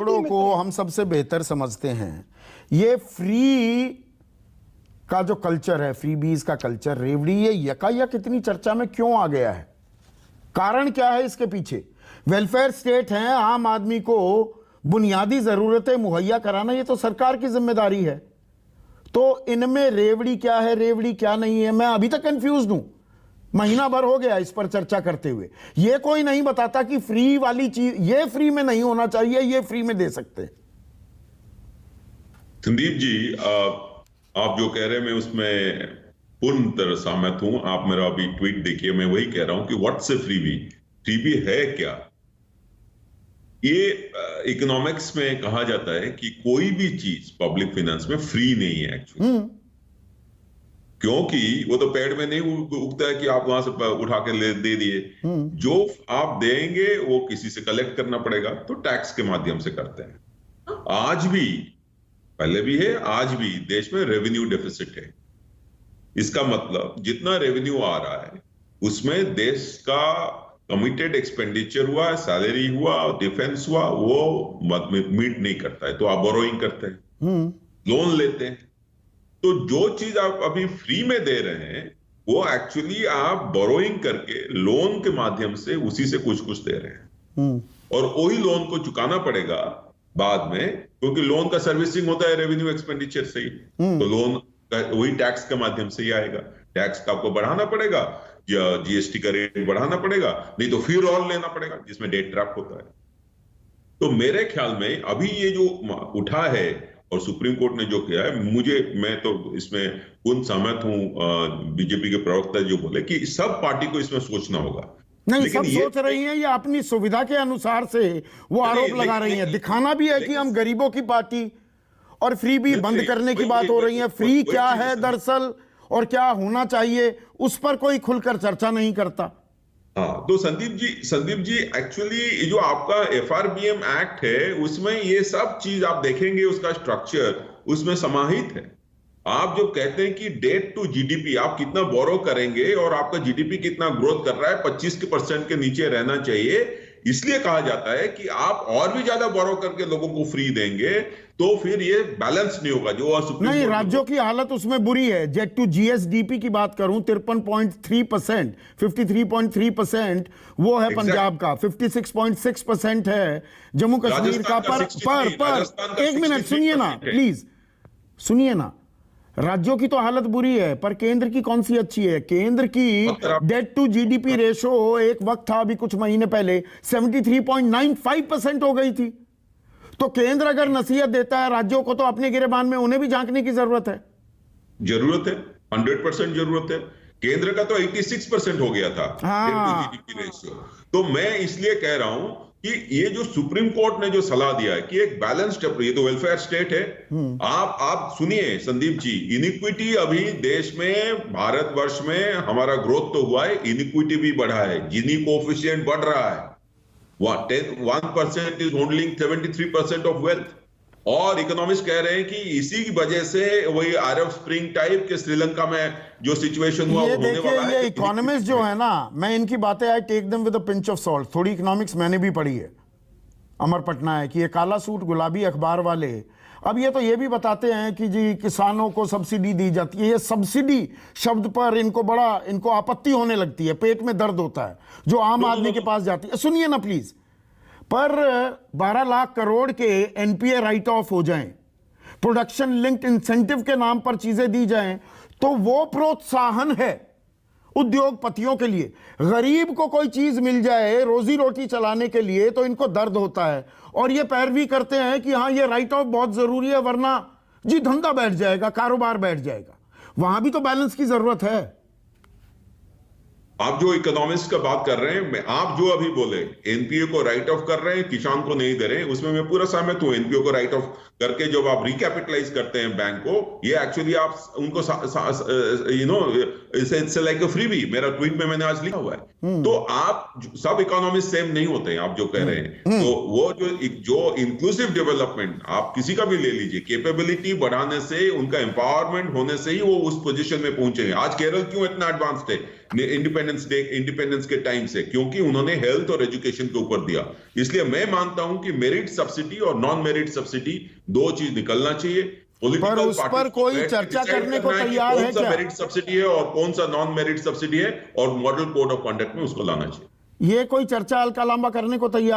आंकड़ों को हम सबसे बेहतर समझते हैं। ये फ्री का जो कल्चर है, फ्री बीज का कल्चर, रेवड़ी, ये यकायक इतनी चर्चा में क्यों आ गया है? कारण क्या है इसके पीछे? वेलफेयर स्टेट है, आम आदमी को बुनियादी जरूरतें मुहैया कराना ये तो सरकार की जिम्मेदारी है। तो इनमें रेवड़ी क्या है, रेवड़ी क्या नहीं है, मैं अभी तक कंफ्यूज हूं। महीना भर हो गया इस पर चर्चा करते हुए। ये कोई नहीं बताता कि फ्री वाली चीज ये फ्री में नहीं होना चाहिए, ये फ्री में दे सकते हैं। संदीप जी, आप जो कह रहे हैं मैं उसमें पूर्ण तरह सहमत हूं। आप मेरा अभी ट्वीट देखिए, मैं वही कह रहा हूं कि व्हाट्स ए फ्रीबी? फ्रीबी है क्या? ये इकोनॉमिक्स में कहा जाता है कि कोई भी चीज पब्लिक फाइनेंस में फ्री नहीं है एक्चुअली, क्योंकि वो तो पेड़ में नहीं उगता है कि आप वहां से उठा के दे दिए। जो आप देंगे वो किसी से कलेक्ट करना पड़ेगा, तो टैक्स के माध्यम से करते हैं। आज भी, पहले भी है, आज भी देश में रेवेन्यू डेफिसिट है। इसका मतलब जितना रेवेन्यू आ रहा है उसमें देश का कमिटेड एक्सपेंडिचर हुआ, सैलरी हुआ, डिफेंस हुआ, वो मीट नहीं करता है, तो आप बोरोइंग करते हैं, लोन लेते हैं। तो जो चीज आप अभी फ्री में दे रहे हैं वो एक्चुअली आप बोरोइंग करके लोन के माध्यम से उसी से कुछ कुछ दे रहे हैं, और वही लोन को चुकाना पड़ेगा बाद में, क्योंकि लोन का सर्विसिंग होता है रेवेन्यू एक्सपेंडिचर से ही। तो लोन वही टैक्स के माध्यम से ही आएगा। टैक्स का आपको बढ़ाना पड़ेगा या जीएसटी का रेट बढ़ाना पड़ेगा, नहीं तो फिर और लेना पड़ेगा, जिसमें डेट ट्रैप होता है। तो मेरे ख्याल में अभी ये जो उठा है और सुप्रीम कोर्ट ने जो किया है, मैं तो इसमें पूर्ण सहमत हूं बीजेपी के प्रवक्ता जो बोले कि सब पार्टी को इसमें सोचना होगा। नहीं, सब सोच रही हैं, ये अपनी सुविधा के अनुसार से वो आरोप लगा रही हैं। दिखाना भी है कि हम गरीबों की पार्टी, और फ्री भी बंद करने की बात हो रही है। फ्री क्या है दरअसल और क्या होना चाहिए, उस पर कोई खुलकर चर्चा नहीं करता। हाँ, तो संदीप जी एक्चुअली जो आपका एफआरबीएम एक्ट है उसमें ये सब चीज आप देखेंगे, उसका स्ट्रक्चर उसमें समाहित है। आप जो कहते हैं कि डेट टू जीडीपी, आप कितना बोरो करेंगे और आपका जीडीपी कितना ग्रोथ कर रहा है, 25% के नीचे रहना चाहिए। इसलिए कहा जाता है कि आप और भी ज्यादा बोरो करके लोगों को फ्री देंगे तो फिर ये बैलेंस नहीं होगा। जो नहीं, राज्यों की हालत उसमें बुरी है। जेट टू जीएसडीपी की बात करूं, 53.3%, 53.3% वो है पंजाब का, 56.6% है जम्मू कश्मीर का। पर एक मिनट सुनिए ना प्लीज, सुनिए ना। राज्यों की तो हालत बुरी है, पर केंद्र की कौन सी अच्छी है? केंद्र की डेट टू जीडीपी रेशो एक वक्त था, अभी कुछ महीने पहले 73.95% हो गई थी। तो केंद्र अगर नसीहत देता है राज्यों को, तो अपने गिरेबान में उन्हें भी झांकने की जरूरत है। 100% जरूरत है। केंद्र का तो 86% हो गया था जीडीपी रेशियो। तो मैं इसलिए कह रहा हूं कि ये जो सुप्रीम कोर्ट ने जो सलाह दिया है कि एक बैलेंस्ड, ये तो वेलफेयर स्टेट है। आप सुनिए संदीप जी, इनिक्विटी अभी देश में, भारतवर्ष में हमारा ग्रोथ तो हुआ है, इनिक्विटी भी बढ़ा है, जीनी कोएफिशिएंट बढ़ रहा है। 1% इज होल्डिंग 73% ऑफ वेल्थ। और इकोनॉमिस्ट कह रहे हैं कि इसी की वजह से वही अरब स्प्रिंग टाइप के श्रीलंका में जो सिचुएशन हुआ वो होने वाला है। ये इकोनॉमिस्ट जो है ना, मैं इनकी बातें I take them with a pinch of salt. थोड़ी इकोनॉमिक्स मैंने भी पढ़ी है, अमर पटनायक की, ये काला सूट गुलाबी अखबार वाले। अब ये तो ये भी बताते हैं कि जी किसानों को सब्सिडी दी जाती है। ये सब्सिडी शब्द पर इनको आपत्ति होने लगती है, पेट में दर्द होता है जो आम आदमी के पास जाती है। सुनिए ना प्लीज, पर 12 लाख करोड़ के एनपीए राइट ऑफ हो जाएं, प्रोडक्शन लिंक्ड इंसेंटिव के नाम पर चीजें दी जाएं, तो वो प्रोत्साहन है उद्योगपतियों के लिए। गरीब को कोई चीज मिल जाए रोजी रोटी चलाने के लिए तो इनको दर्द होता है, और ये पैरवी करते हैं कि हाँ ये राइट ऑफ बहुत जरूरी है, वरना जी धंधा बैठ जाएगा, कारोबार बैठ जाएगा। वहां भी तो बैलेंस की जरूरत है। आप जो इकोनॉमिस्ट का बात कर रहे हैं, आप जो अभी बोले एनपीए को राइट ऑफ कर रहे हैं, किसान को नहीं दे रहे हैं, उसमें मैं पूरा सहमत हूं। एनपीए को राइट ऑफ करके जब आप रिकैपिटलाइज करते हैं बैंक को, ये एक्चुअली आप उनको इट्स लाइक अ फ्रीबी। मेरा ट्वीट में मैंने आज लिखा हुआ है। तो आप सब इकोनॉमिस्ट सेम नहीं होते हैं, आप जो कह रहे हैं। तो वो जो इंक्लूसिव डेवलपमेंट आप किसी का भी ले लीजिए, कैपेबिलिटी बढ़ाने से, उनका एम्पावरमेंट होने से ही वो उस पोजीशन में पहुंचे हैं। आज केरल क्यों इतना एडवांस्ड है? इंडिपेंडेंट इंडिपेंडेंस के टाइम से, क्योंकि उन्होंने हेल्थ और एजुकेशन के ऊपर दिया। इसलिए मैं मानता हूं कि मेरिट सब्सिडी और नॉन मेरिट सब्सिडी दो चीज निकलना चाहिए। पर उस पर कोई चर्चा करने को तैयार है कौन सा क्या? मेरिट सब्सिडी है और कौन सा नॉन मेरिट सब्सिडी है, और मॉडल कोड ऑफ कंडक्ट में उसको लाना चाहिए। ये कोई चर्चा हल्का लंबा करने को तैयार